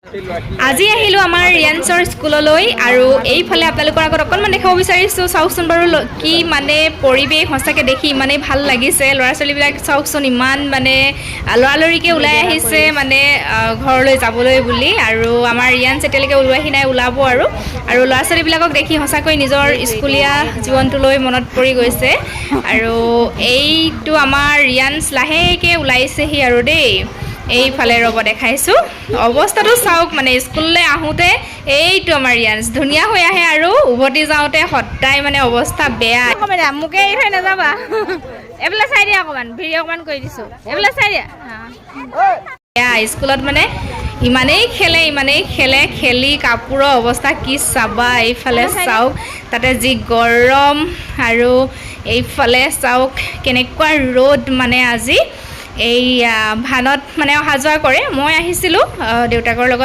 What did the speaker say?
আজি আহিলোঁ আমাৰ ৰিয়াঞ্চৰ স্কুললৈ আৰু এইফালে আপোনালোকৰ আগত অকণমান দেখাব বিচাৰিছোঁ। চাওকচোন বাৰু কি মানে পৰিৱেশ, সঁচাকৈ দেখি ইমানেই ভাল লাগিছে। ল'ৰা ছোৱালীবিলাক চাওকচোন ইমান মানে লৰালৰিকৈ ওলাই আহিছে মানে ঘৰলৈ যাবলৈ বুলি। আৰু আমাৰ ৰিয়াঞ্চ এতিয়ালৈকে ওলোৱাহি নাই, ওলাব আৰু ল'ৰা ছোৱালীবিলাকক দেখি সঁচাকৈ নিজৰ স্কুলীয়া জীৱনটোলৈ মনত পৰি গৈছে। আৰু এইটো আমাৰ ৰিয়াঞ্চ লাহেকৈ ওলাইছেহি আৰু দেই। এইফালে ৰ'ব দেখাইছোঁ, অৱস্থাটো চাওক মানে স্কুললৈ আহোঁতে এইটো আমাৰ ৰিয়াঞ্চ ধুনীয়া হৈ আহে আৰু উভতি যাওঁতে সদায় মানে অৱস্থা বেয়া। মোকে এইফালে নাযাবা, এইফালে চাই দিয়া অকণমান, ভিডিঅ' অকণমান কৰি দিছোঁ, এইফালে চাই দিয়া। স্কুলত মানে ইমানেই খেলে, খেলি কাপোৰৰ অৱস্থা কি চাবা। এইফালে চাওক তাতে যি গৰম আৰু এইফালে চাওক কেনেকুৱা ৰ'দ মানে আজি। এই ভানত মানে অহা যোৱা কৰে। মই আহিছিলোঁ দেউতাকৰ লগত।